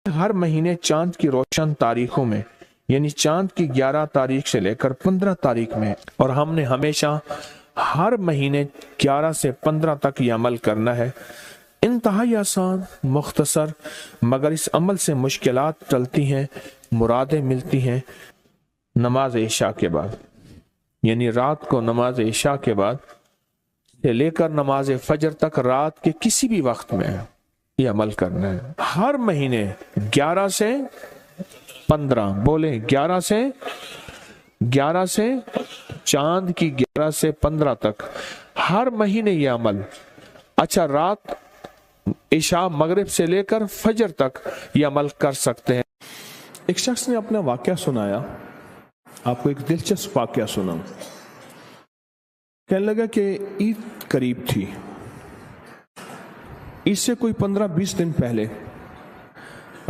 ہر مہینے چاند کی روشن تاریخوں میں، یعنی چاند کی 11 تاریخ سے لے کر 15 تاریخ میں، اور ہم نے ہمیشہ ہر مہینے 11 سے 15 تک یہ عمل کرنا ہے۔ انتہائی آسان، مختصر، مگر اس عمل سے مشکلات ٹلتی ہیں، مرادیں ملتی ہیں۔ نماز عشاء کے بعد، یعنی رات کو نماز عشاء کے بعد سے لے کر نماز فجر تک رات کے کسی بھی وقت میں یہ عمل کرنا ہے۔ ہر مہینے 11 سے 15، بولیں 11 سے چاند کی 11 سے 15 تک ہر مہینے یہ عمل۔ اچھا، رات عشاء مغرب سے لے کر فجر تک یہ عمل کر سکتے ہیں۔ ایک شخص نے اپنا واقعہ سنایا، آپ کو ایک دلچسپ واقعہ سنا۔ کہنے لگا کہ عید قریب تھی، عید سے کوئی 15-20 دن پہلے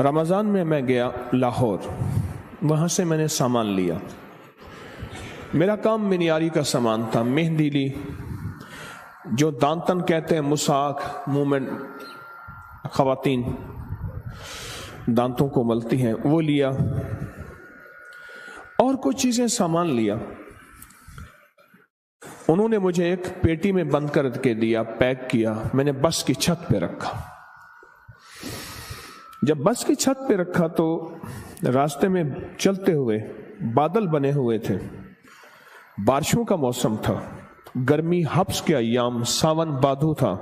رمضان میں گیا لاہور، وہاں سے میں نے سامان لیا۔ میرا کام منیاری کا سامان تھا، مہندی لی، جو دانتن کہتے ہیں، مساک، منہ میں خواتین دانتوں کو ملتی ہیں، وہ لیا، اور کچھ چیزیں سامان لیا۔ انہوں نے مجھے ایک پیٹی میں بند کر کے دیا، پیک کیا، میں نے بس کی چھت پہ رکھا۔ جب بس کی چھت پہ رکھا تو راستے میں چلتے ہوئے بادل بنے ہوئے تھے، بارشوں کا موسم تھا، گرمی حبس کے ایام، ساون بادو تھا،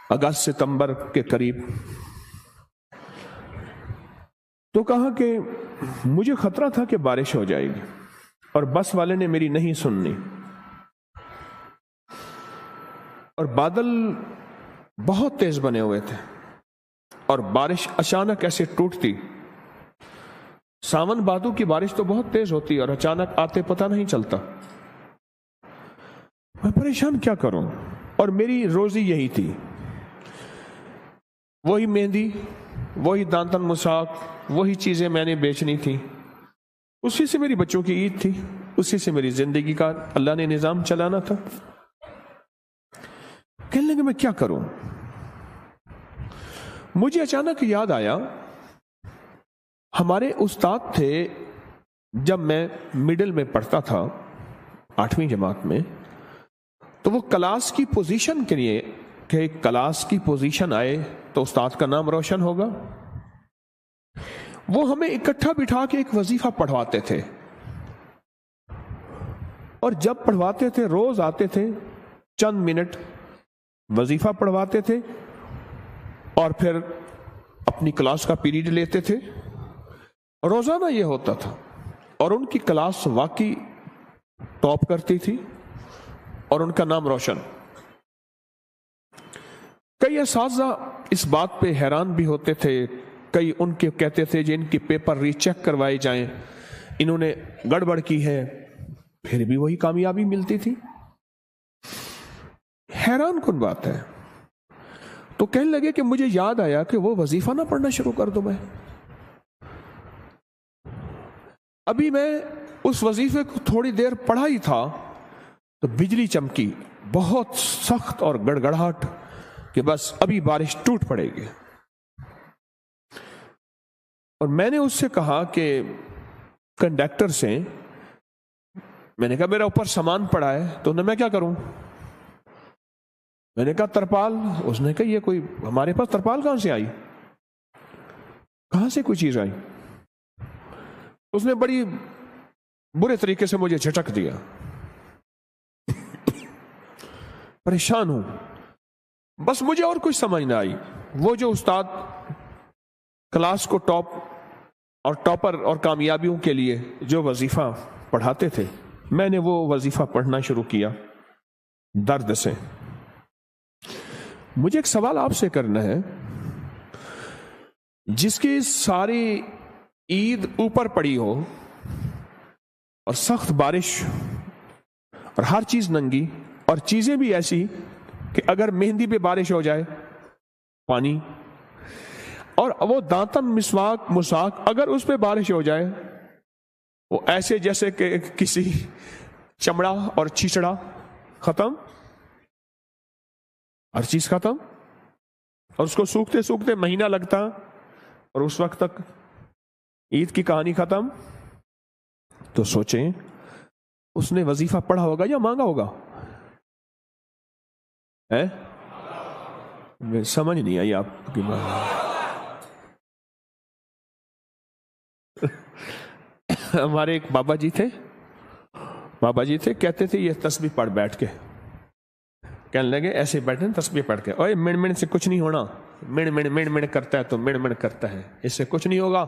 اگست ستمبر کے قریب۔ تو کہا کہ مجھے خطرہ تھا کہ بارش ہو جائے گی، اور بس والے نے میری نہیں سننی، اور بادل بہت تیز بنے ہوئے تھے، اور بارش اچانک ایسے ٹوٹتی۔ ساون بادو کی بارش تو بہت تیز ہوتی اور اچانک آتے پتہ نہیں چلتا۔ میں پریشان کیا کروں، اور میری روزی یہی تھی، وہی مہندی، وہی دانتن مساک، وہی چیزیں میں نے بیچنی تھی، اسی سے میری بچوں کی عید تھی، اسی سے میری زندگی کا اللہ نے نظام چلانا تھا۔ کہنے لگے میں کیا کروں؟ مجھے اچانک یاد آیا، ہمارے استاد تھے جب میں مڈل میں پڑھتا تھا، 8ویں جماعت میں، تو وہ کلاس کی پوزیشن کے لیے کہ کلاس کی پوزیشن آئے تو استاد کا نام روشن ہوگا، وہ ہمیں اکٹھا بٹھا کے ایک وظیفہ پڑھواتے تھے، اور جب پڑھواتے تھے روز آتے تھے، چند منٹ وظیفہ پڑھواتے تھے، اور پھر اپنی کلاس کا پیریڈ لیتے تھے۔ روزانہ یہ ہوتا تھا، اور ان کی کلاس واقعی ٹاپ کرتی تھی، اور ان کا نام روشن۔ کئی اساتذہ اس بات پہ حیران بھی ہوتے تھے، کئی ان کے کہتے تھے جن کی پیپر ری چیک کروائے جائیں، انہوں نے گڑبڑ کی ہے، پھر بھی وہی کامیابی ملتی تھی۔ حیران کن بات ہے۔ تو کہنے لگے کہ مجھے یاد آیا کہ وہ وظیفہ نہ پڑھنا شروع کر دوں۔ میں ابھی میں اس وظیفے کو تھوڑی دیر پڑھا ہی تھا تو بجلی چمکی، بہت سخت اور گڑگڑاہٹ، کہ بس ابھی بارش ٹوٹ پڑے گی۔ اور میں نے اس سے کہا کہ کنڈکٹر سے، میں نے کہا میرا اوپر سامان پڑا ہے، تو میں کیا کروں؟ میں نے کہا ترپال۔ اس نے کہا یہ کوئی ہمارے پاس ترپال کہاں سے آئی؟ کہاں سے کوئی چیز آئی؟ اس نے بڑی برے طریقے سے مجھے جھٹک دیا۔ پریشان ہوں، بس مجھے اور کچھ سمجھ نہ آئی۔ وہ جو استاد کلاس کو ٹاپ اور ٹاپر اور کامیابیوں کے لیے جو وظیفہ پڑھاتے تھے، میں نے وہ وظیفہ پڑھنا شروع کیا درد سے۔ مجھے ایک سوال آپ سے کرنا ہے، جس کی ساری عید اوپر پڑی ہو اور سخت بارش اور ہر چیز ننگی اور چیزیں بھی ایسی کہ اگر مہندی پہ بارش ہو جائے پانی، اور وہ دانتن مسواک مساک اگر اس پہ بارش ہو جائے وہ ایسے جیسے کہ کسی چمڑا اور چھچڑا، ختم، ہر چیز ختم، اور اس کو سوکھتے سوکھتے مہینہ لگتا، اور اس وقت تک عید کی کہانی ختم، تو سوچیں اس نے وظیفہ پڑھا ہوگا یا مانگا ہوگا؟ سمجھ نہیں آئی آپ کی بات۔ ہمارے ایک بابا جی تھے کہتے تھے یہ تسبیح پڑھ بیٹھ کے، کہنے لگے ایسے بیٹھے تسبیح پڑھ کے، اوے مڑ مڑ سے کچھ نہیں ہونا، مڑ مڑ کرتا ہے تو مڑ کرتا ہے، اس سے کچھ نہیں ہوگا۔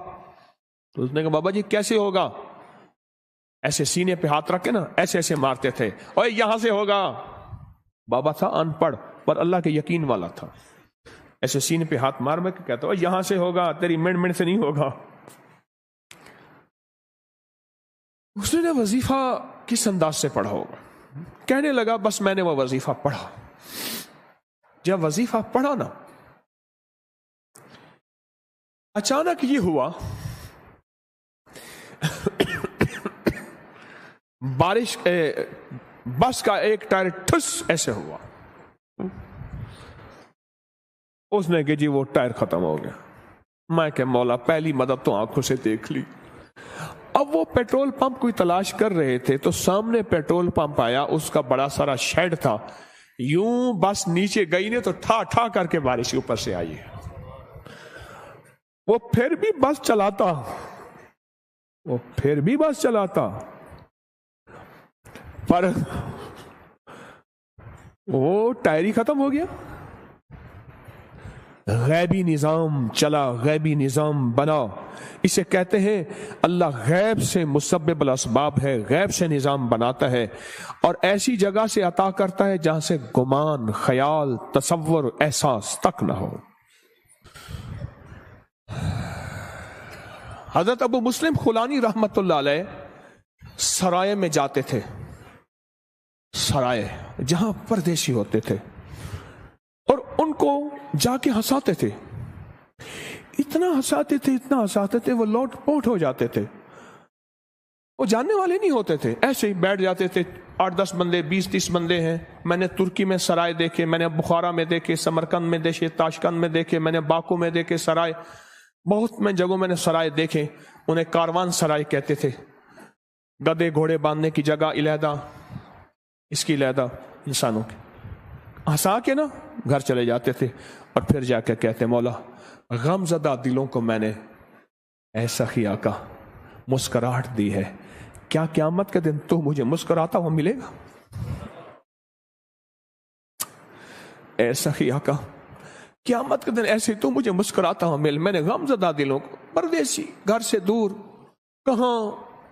تو اس نے کہا بابا جی کیسے ہوگا؟ ایسے سینے پہ ہاتھ رکھ کے نا ایسے مارتے تھے، اوے یہاں سے ہوگا۔ بابا تھا ان پڑھ پر اللہ کے یقین والا تھا، ایسے سینے پہ ہاتھ مار میں کہتا اوے یہاں سے ہوگا، تیری مڑ سے نہیں ہوگا۔ اس نے وظیفہ کس انداز سے پڑھا ہوگا؟ کہنے لگا بس میں نے وہ وظیفہ پڑھا۔ جب وظیفہ پڑھا نا، اچانک یہ ہوا بارش بس کا ایک ٹائر ٹھس ایسے ہوا، اس نے کہ جی وہ ٹائر ختم ہو گیا۔ میں کہ مولا پہلی مدد تو آنکھوں سے دیکھ لی۔ اب وہ پیٹرول پمپ کوئی تلاش کر رہے تھے تو سامنے پیٹرول پمپ آیا، اس کا بڑا سارا شیڈ تھا، یوں بس نیچے گئی نے تو ٹھا ٹھا کر کے بارش اوپر سے آئی۔ وہ پھر بھی بس چلاتا، پر وہ ٹائر ہی ختم ہو گیا۔ غیبی نظام چلا، غیبی نظام بنا، اسے کہتے ہیں اللہ غیب سے مسبب الاسباب ہے، غیب سے نظام بناتا ہے اور ایسی جگہ سے عطا کرتا ہے جہاں سے گمان، خیال، تصور، احساس تک نہ ہو۔ حضرت ابو مسلم خولانی رحمت اللہ علیہ سرائے میں جاتے تھے، سرائے جہاں پردیسی ہوتے تھے، اور ان کو جا کے ہنساتے تھے، اتنا ہنساتے تھے وہ لوٹ پوٹ ہو جاتے تھے۔ وہ جاننے والے نہیں ہوتے تھے، ایسے ہی بیٹھ جاتے تھے، 8-10 بندے، 20-30 بندے ہیں۔ میں نے ترکی میں سرائے دیکھے، میں نے بخارا میں دیکھے، سمرقند میں دیکھے، تاشقند میں دیکھے، میں نے باکو میں دیکھے سرائے، بہت میں جگہوں میں نے سرائے دیکھے۔ انہیں کاروان سرائے کہتے تھے، گدے گھوڑے باندھنے کی جگہ علیحدہ، اس کی علیحدہ، انسانوں کی۔ ہنسا کے نا گھر چلے جاتے تھے اور پھر جا کے کہتے مولا غم زدہ دلوں کو میں نے ایسا ہی آقا مسکراہٹ دی ہے، کیا قیامت کے دن تو مجھے مسکراتا ہوا ملے گا؟ ایسا ہی آقا قیامت کے دن ایسے تو مجھے مسکراتا ہوا مل۔ میں نے غم زدہ دلوں کو، پردیسی گھر سے دور، کہاں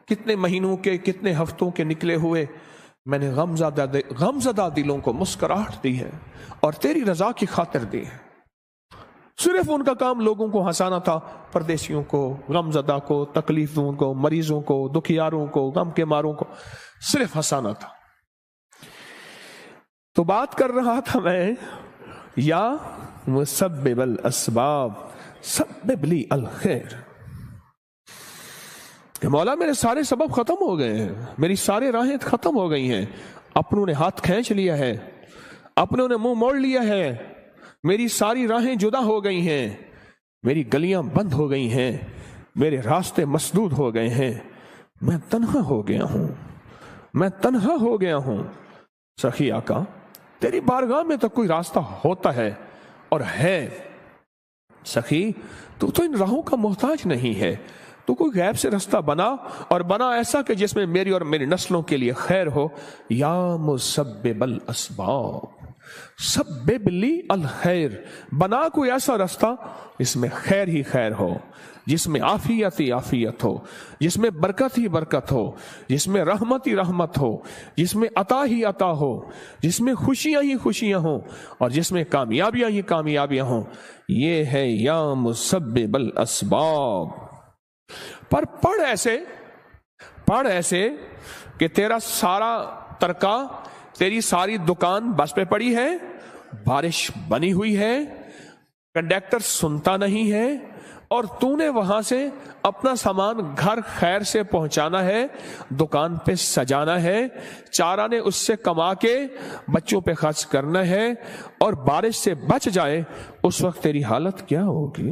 کتنے مہینوں کے کتنے ہفتوں کے نکلے ہوئے، میں نے غم زدہ دلوں کو مسکراہٹ دی ہے اور تیری رضا کی خاطر دی ہے۔ صرف ان کا کام لوگوں کو ہنسانا تھا، پردیسیوں کو، غم زدہ کو، تکلیفوں کو، مریضوں کو، دکھیاروں کو، غم کے ماروں کو صرف ہنسانا تھا۔ تو بات کر رہا تھا میں، یا مسبب الاسباب سبب لی الخیر، کہ مولا میرے سارے سبب ختم ہو گئے ہیں، میری سارے راہیں ختم ہو گئی ہیں، اپنوں نے ہاتھ کھینچ لیا ہے، اپنوں نے منہ موڑ لیا ہے، میری ساری راہیں جدا ہو گئی ہیں، میری گلیاں بند ہو گئی ہیں، میرے راستے مسدود ہو گئے ہیں، میں تنہا ہو گیا ہوں۔ سخی آقا تیری بارگاہ میں تو کوئی راستہ ہوتا ہے اور ہے، سخی تو ان راہوں کا محتاج نہیں ہے، تو کوئی غیب سے رستہ بنا، اور بنا ایسا کہ جس میں میری اور میری نسلوں کے لیے خیر ہو۔ یا مسبب الاسباب سبب لی الخیر، بنا کوئی ایسا رستہ جس میں خیر ہی خیر ہو، جس میں عافیت ہی عافیت ہو، جس میں برکت ہی برکت ہو، جس میں رحمت ہی رحمت ہو، جس میں عطا ہی عطا ہو، جس میں خوشیاں ہی خوشیاں ہوں، اور جس میں کامیابیاں ہی کامیابیاں ہوں۔ یہ ہے یا مسبب الاسباب۔ پر پڑھ ایسے کہ تیرا سارا ترکا، تیری ساری دکان بس پہ پڑی ہے، بارش بنی ہوئی ہے، کنڈکٹر سنتا نہیں ہے، اور تو نے وہاں سے اپنا سامان گھر خیر سے پہنچانا ہے، دکان پہ سجانا ہے، 4 آنے اس سے کما کے بچوں پہ خرچ کرنا ہے، اور بارش سے بچ جائے اس وقت تیری حالت کیا ہوگی؟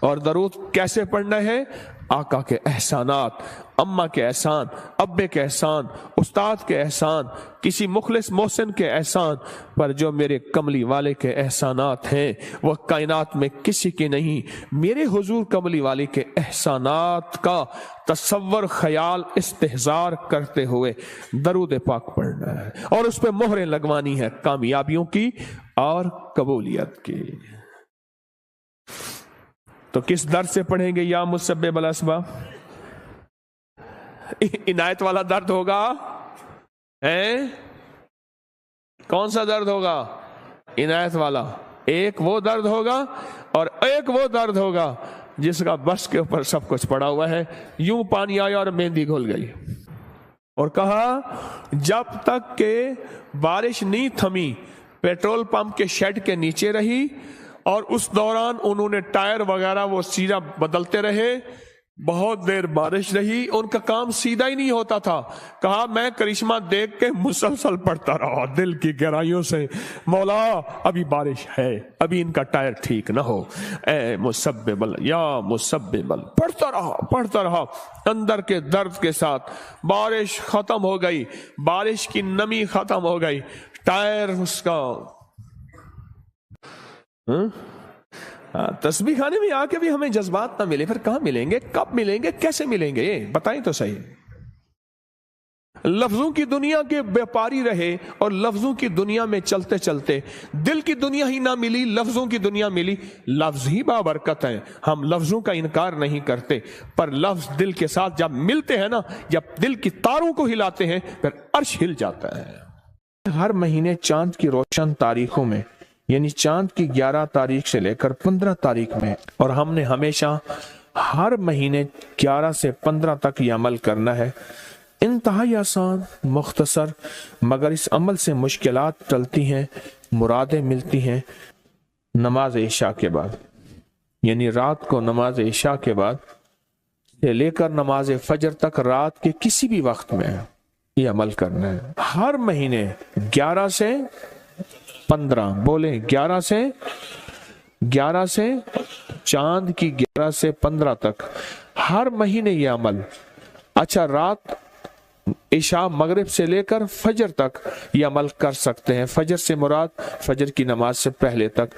اور درود کیسے پڑھنا ہے؟ آقا کے احسانات، اماں کے احسان، ابے کے احسان، استاد کے احسان، کسی مخلص محسن کے احسان پر جو میرے کملی والے کے احسانات ہیں وہ کائنات میں کسی کے نہیں۔ میرے حضور کملی والے کے احسانات کا تصور، خیال، استحضار کرتے ہوئے درود پاک پڑھنا ہے اور اس پہ مہریں لگوانی ہے کامیابیوں کی اور قبولیت کی۔ تو کس درد سے پڑھیں گے یا مسبب الاسباب؟ عنایت والا درد ہوگا؟ کون سا درد ہوگا؟ عنایت والا۔ ایک وہ درد ہوگا اور ایک وہ درد ہوگا جس کا بس کے اوپر سب کچھ پڑا ہوا ہے۔ یوں پانی آیا اور مہندی گھل گئی، اور کہا جب تک کہ بارش نہیں تھمی پیٹرول پمپ کے شیڈ کے نیچے رہی، اور اس دوران انہوں نے ٹائر وغیرہ وہ سیدھا بدلتے رہے، بہت دیر بارش رہی، ان کا کام سیدھا ہی نہیں ہوتا تھا۔ کہا میں کرشمہ دیکھ کے مسلسل پڑھتا رہا دل کی گہرائیوں سے، مولا ابھی بارش ہے، ابھی ان کا ٹائر ٹھیک نہ ہو، اے مسبب یا مسبب، پڑھتا رہا اندر کے درد کے ساتھ۔ بارش ختم ہو گئی، بارش کی نمی ختم ہو گئی، ٹائر اس کا تسبیح خانے میں آ کے بھی ہمیں جذبات نہ ملے، پھر کہاں ملیں گے؟ کب ملیں گے؟ کیسے ملیں گے؟ یہ بتائیں تو صحیح۔ لفظوں کی دنیا کے بیپاری رہے اور لفظوں کی دنیا میں چلتے چلتے دل کی دنیا ہی نہ ملی، لفظوں کی دنیا ملی۔ لفظ ہی بابرکت ہیں، ہم لفظوں کا انکار نہیں کرتے، پر لفظ دل کے ساتھ جب ملتے ہیں نا، جب دل کی تاروں کو ہلاتے ہیں پھر عرش ہل جاتا ہے۔ ہر مہینے چاند کی روشن تاریخوں میں، یعنی چاند کی 11 تاریخ سے لے کر 15 تاریخ میں، اور ہم نے ہمیشہ ہر مہینے 11 سے 15 تک یہ عمل کرنا ہے۔ انتہائی آسان، مختصر، مگر اس عمل سے مشکلات ٹلتی ہیں، مرادیں ملتی ہیں۔ نماز عشاء کے بعد، یعنی رات کو نماز عشاء کے بعد سے لے کر نماز فجر تک رات کے کسی بھی وقت میں یہ عمل کرنا ہے۔ ہر مہینے 11 سے 15، بولیں 11 سے چاند کی 11 سے 15 تک ہر مہینے یہ عمل۔ اچھا، رات عشاء مغرب سے لے کر فجر تک یہ عمل کر سکتے ہیں۔ فجر سے مراد فجر کی نماز سے پہلے تک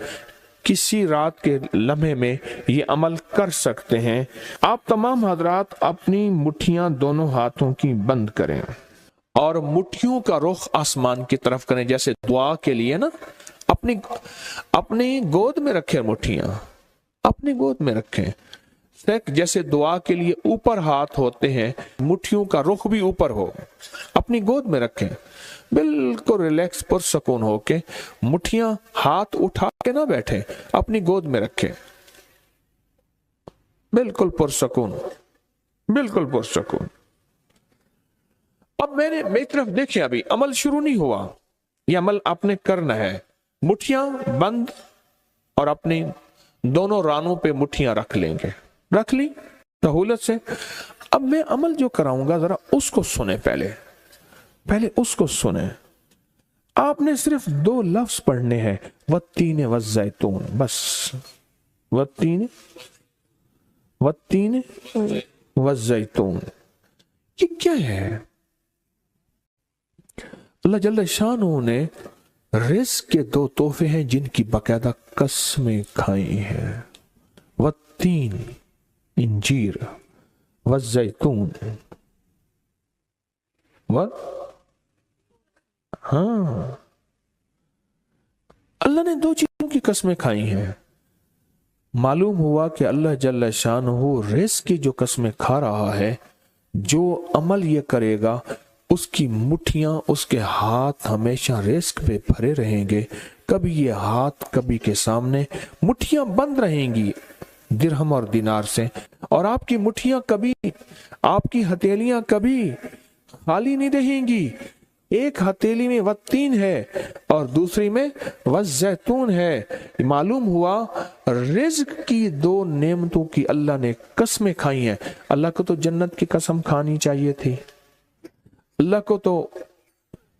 کسی رات کے لمحے میں یہ عمل کر سکتے ہیں۔ آپ تمام حضرات اپنی مٹھیاں دونوں ہاتھوں کی بند کریں اور مٹھیوں کا رخ آسمان کی طرف کریں، جیسے دعا کے لیے نا اپنی گود میں رکھیں، مٹھیاں اپنی گود میں رکھیں، جیسے دعا کے لیے اوپر ہاتھ ہوتے ہیں، مٹھیوں کا رخ بھی اوپر ہو، اپنی گود میں رکھیں، بالکل ریلیکس پرسکون ہو کے، مٹھیاں ہاتھ اٹھا کے نہ بیٹھیں، اپنی گود میں رکھیں، بالکل پرسکون، بالکل پرسکون۔ اب میری طرف دیکھیں، ابھی عمل شروع نہیں ہوا، یہ عمل آپ نے کرنا ہے۔ مٹھیاں بند اور اپنی دونوں رانوں پہ مٹھیاں رکھ لیں گے، رکھ لی سہولت سے۔ اب میں عمل جو کراؤں گا ذرا اس کو سنیں، پہلے اس کو سنیں۔ آپ نے صرف 2 لفظ پڑھنے ہیں، والتین والزیتون، بس والتین والزیتون۔ یہ کیا ہے؟ اللہ جل شانہ نے رزق کے 2 تحفے ہیں جن کی باقاعدہ قسمیں کھائی ہیں، والتین انجیر، والزیتون، اللہ نے 2 چیزوں کی قسمیں کھائی ہیں۔ معلوم ہوا کہ اللہ جل شانہ رزق کی جو قسمیں کھا رہا ہے، جو عمل یہ کرے گا اس کی مٹھیاں، اس کے ہاتھ ہمیشہ رزق پہ بھرے رہیں گے۔ کبھی یہ ہاتھ کبھی کے سامنے مٹھیاں بند رہیں گی درہم اور دینار سے، اور آپ کی مٹھیاں کبھی، آپ کی ہتھیلیاں کبھی خالی نہیں رہیں گی۔ ایک ہتھیلی میں والتین ہے اور دوسری میں والزیتون ہے۔ معلوم ہوا رزق کی 2 نعمتوں کی اللہ نے قسمیں کھائی ہیں۔ اللہ کو تو جنت کی قسم کھانی چاہیے تھی، اللہ کو تو